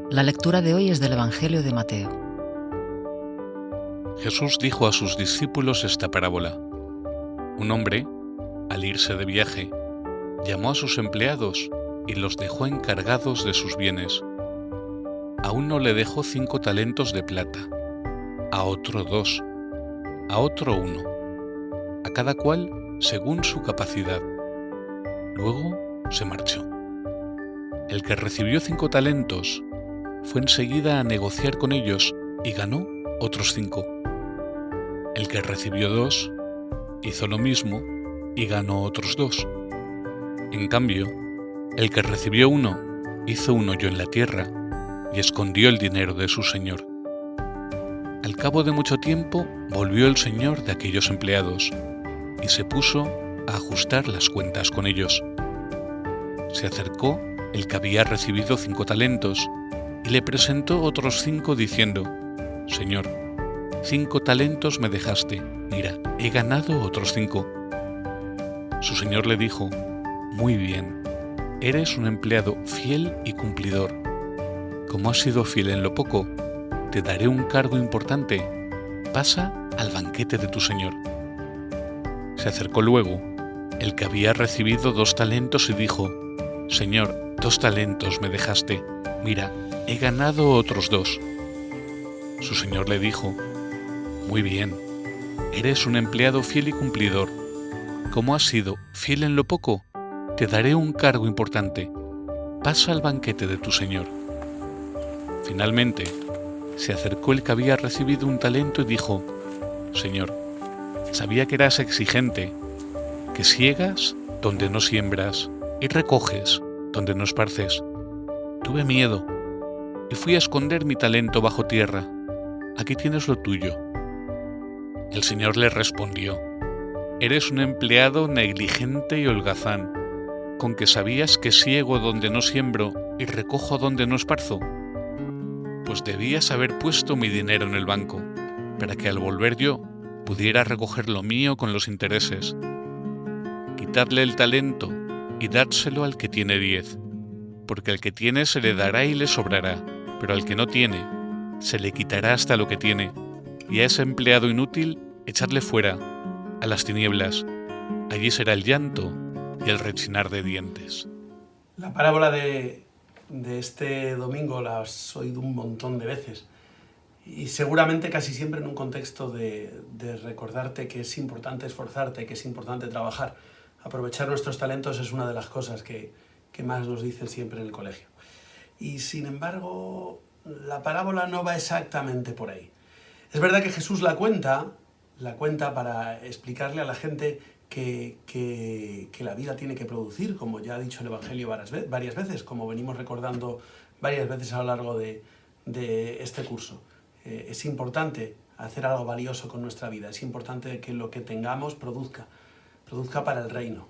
La lectura de hoy es del Evangelio de Mateo. Jesús dijo a sus discípulos esta parábola. Un hombre, al irse de viaje, llamó a sus empleados y los dejó encargados de sus bienes. A uno le dejó 5 talentos de plata, a otro 2, a otro 1, a cada cual según su capacidad. Luego se marchó. El que recibió 5 talentos fue enseguida a negociar con ellos y ganó otros 5. El que recibió 2 hizo lo mismo y ganó otros 2. En cambio, el que recibió 1 hizo un hoyo en la tierra y escondió el dinero de su señor. Al cabo de mucho tiempo volvió el señor de aquellos empleados y se puso a ajustar las cuentas con ellos. Se acercó el que había recibido 5 talentos y le presentó otros 5 diciendo: Señor, 5 talentos me dejaste, mira, he ganado otros 5. Su señor le dijo: Muy bien, eres un empleado fiel y cumplidor. Como has sido fiel en lo poco, te daré un cargo importante. Pasa al banquete de tu señor. Se acercó luego el que había recibido 2 talentos y dijo: Señor, 2 talentos me dejaste, mira, he ganado otros 2. Su señor le dijo: Muy bien, eres un empleado fiel y cumplidor. Como has sido fiel en lo poco, te daré un cargo importante. Pasa al banquete de tu señor. Finalmente, se acercó el que había recibido 1 talento y dijo: Señor, sabía que eras exigente, que siegas donde no siembras y recoges donde no esparces. Tuve miedo y fui a esconder mi talento bajo tierra. Aquí tienes lo tuyo. El señor le respondió: Eres un empleado negligente y holgazán, con que sabías que siego donde no siembro y recojo donde no esparzo. Pues debías haber puesto mi dinero en el banco, para que al volver yo pudiera recoger lo mío con los intereses. Quitadle el talento y dádselo al que tiene 10, porque al que tiene se le dará y le sobrará, pero al que no tiene, se le quitará hasta lo que tiene, y a ese empleado inútil echadle fuera, a las tinieblas. Allí será el llanto y el rechinar de dientes. La parábola de este domingo la has oído un montón de veces y seguramente casi siempre en un contexto de recordarte que es importante esforzarte, que es importante trabajar. Aprovechar nuestros talentos es una de las cosas que más nos dicen siempre en el colegio. Y sin embargo, la parábola no va exactamente por ahí. Es verdad que Jesús la cuenta para explicarle a la gente que la vida tiene que producir, como ya ha dicho el Evangelio varias veces, como venimos recordando varias veces a lo largo de este curso. Es importante hacer algo valioso con nuestra vida, es importante que lo que tengamos produzca para el reino,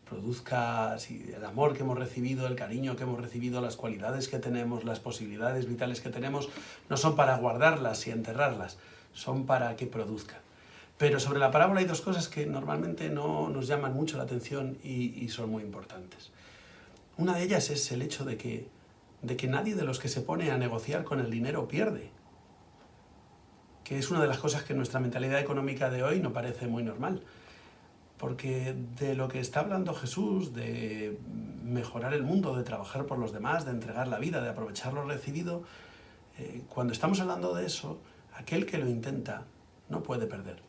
produzca el amor que hemos recibido, el cariño que hemos recibido, las cualidades que tenemos, las posibilidades vitales que tenemos, no son para guardarlas y enterrarlas, son para que produzcan. Pero sobre la parábola hay 2 cosas que normalmente no nos llaman mucho la atención y son muy importantes. Una de ellas es el hecho de que nadie de los que se pone a negociar con el dinero pierde, que es una de las cosas que en nuestra mentalidad económica de hoy no parece muy normal. Porque de lo que está hablando Jesús, de mejorar el mundo, de trabajar por los demás, de entregar la vida, de aprovechar lo recibido, cuando estamos hablando de eso, aquel que lo intenta no puede perder.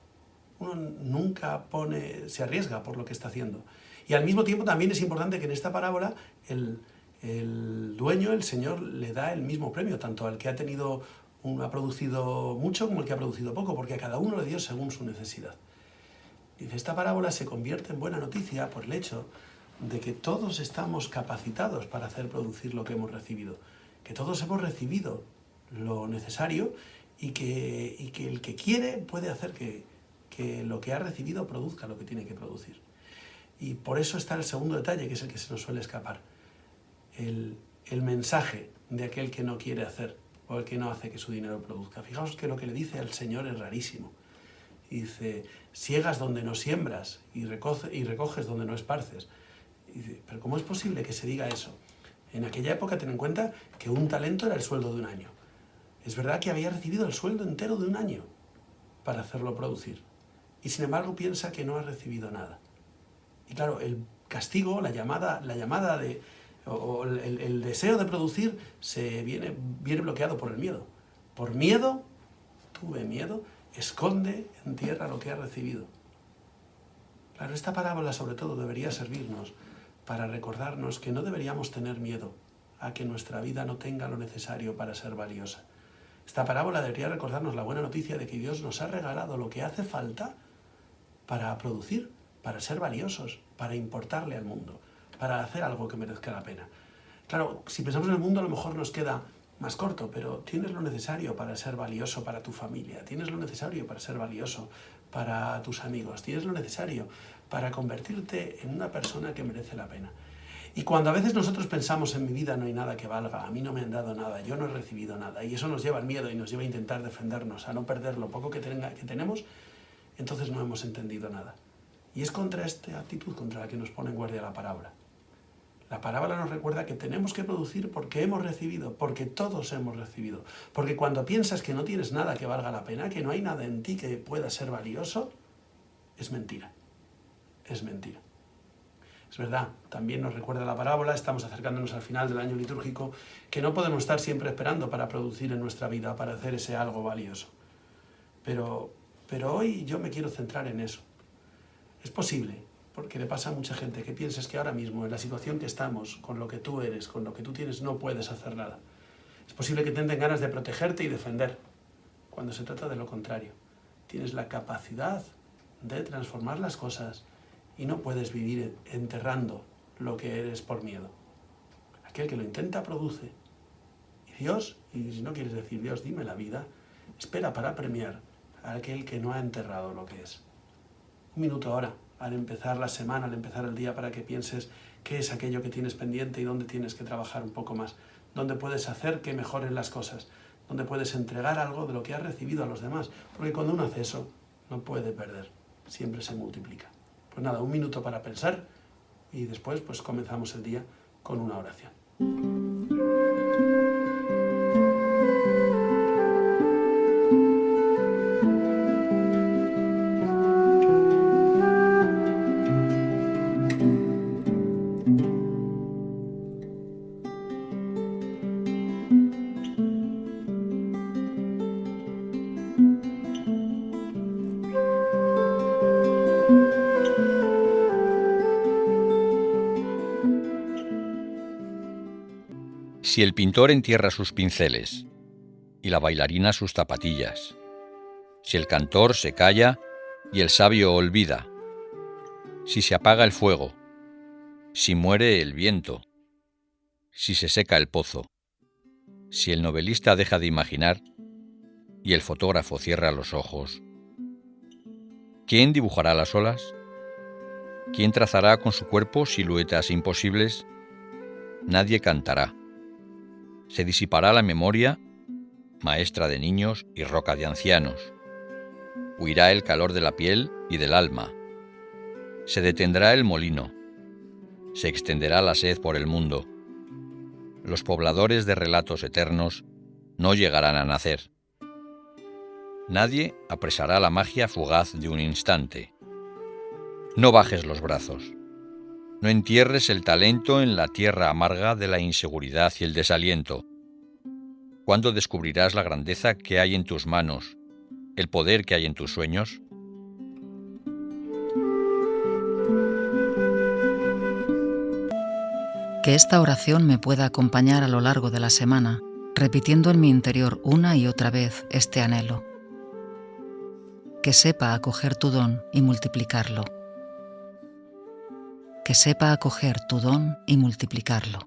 Uno nunca se arriesga por lo que está haciendo. Y al mismo tiempo también es importante que en esta parábola el dueño, el Señor, le da el mismo premio, tanto al que ha producido mucho como al que ha producido poco, porque a cada uno le dio según su necesidad. Dice, esta parábola se convierte en buena noticia por el hecho de que todos estamos capacitados para hacer producir lo que hemos recibido, que todos hemos recibido lo necesario y que el que quiere puede hacer que lo que ha recibido produzca lo que tiene que producir. Y por eso está el segundo detalle, que es el que se nos suele escapar. El mensaje de aquel que no quiere hacer o el que no hace que su dinero produzca. Fijaos que lo que le dice al Señor es rarísimo. Y dice, siegas donde no siembras y recoges donde no esparces. Y dice, pero ¿cómo es posible que se diga eso? En aquella época ten en cuenta que un talento era el sueldo de un año. Es verdad que había recibido el sueldo entero de un año para hacerlo producir. Y sin embargo piensa que no ha recibido nada. Y claro, el castigo, el deseo de producir viene bloqueado por el miedo. Por miedo, tuve miedo, esconde en tierra lo que ha recibido. Claro, esta parábola sobre todo debería servirnos para recordarnos que no deberíamos tener miedo a que nuestra vida no tenga lo necesario para ser valiosa. Esta parábola debería recordarnos la buena noticia de que Dios nos ha regalado lo que hace falta para producir, para ser valiosos, para importarle al mundo, para hacer algo que merezca la pena. Claro, si pensamos en el mundo a lo mejor nos queda más corto, pero tienes lo necesario para ser valioso para tu familia, tienes lo necesario para ser valioso para tus amigos, tienes lo necesario para convertirte en una persona que merece la pena. Y cuando a veces nosotros pensamos en mi vida no hay nada que valga, a mí no me han dado nada, yo no he recibido nada, y eso nos lleva al miedo y nos lleva a intentar defendernos, a no perder lo poco que tenemos, entonces no hemos entendido nada. Y es contra esta actitud contra la que nos pone en guardia la parábola. La parábola nos recuerda que tenemos que producir porque hemos recibido, porque todos hemos recibido. Porque cuando piensas que no tienes nada que valga la pena, que no hay nada en ti que pueda ser valioso, es mentira. Es mentira. Es verdad, también nos recuerda la parábola, estamos acercándonos al final del año litúrgico, que no podemos estar siempre esperando para producir en nuestra vida, para hacer ese algo valioso. Pero hoy yo me quiero centrar en eso. Es posible, porque le pasa a mucha gente, que pienses que ahora mismo, en la situación que estamos, con lo que tú eres, con lo que tú tienes, no puedes hacer nada. Es posible que te den ganas de protegerte y defender, cuando se trata de lo contrario. Tienes la capacidad de transformar las cosas y no puedes vivir enterrando lo que eres por miedo. Aquel que lo intenta produce. Y Dios, y si no quieres decir Dios, dime la vida, espera para premiar a aquel que no ha enterrado lo que es. Un minuto ahora, al empezar la semana, al empezar el día, para que pienses qué es aquello que tienes pendiente y dónde tienes que trabajar un poco más, dónde puedes hacer que mejoren las cosas, dónde puedes entregar algo de lo que has recibido a los demás, porque cuando uno hace eso, no puede perder, siempre se multiplica. Pues nada, un minuto para pensar y después pues comenzamos el día con una oración. Si el pintor entierra sus pinceles y la bailarina sus zapatillas, si el cantor se calla y el sabio olvida, si se apaga el fuego, si muere el viento, si se seca el pozo, si el novelista deja de imaginar y el fotógrafo cierra los ojos, ¿quién dibujará las olas? ¿Quién trazará con su cuerpo siluetas imposibles? Nadie cantará. Se disipará la memoria, maestra de niños y roca de ancianos. Huirá el calor de la piel y del alma. Se detendrá el molino. Se extenderá la sed por el mundo. Los pobladores de relatos eternos no llegarán a nacer. Nadie apresará la magia fugaz de un instante. No bajes los brazos. No entierres el talento en la tierra amarga de la inseguridad y el desaliento. ¿Cuándo descubrirás la grandeza que hay en tus manos, el poder que hay en tus sueños? Que esta oración me pueda acompañar a lo largo de la semana, repitiendo en mi interior una y otra vez este anhelo. Que sepa acoger tu don y multiplicarlo. Que sepa acoger tu don y multiplicarlo.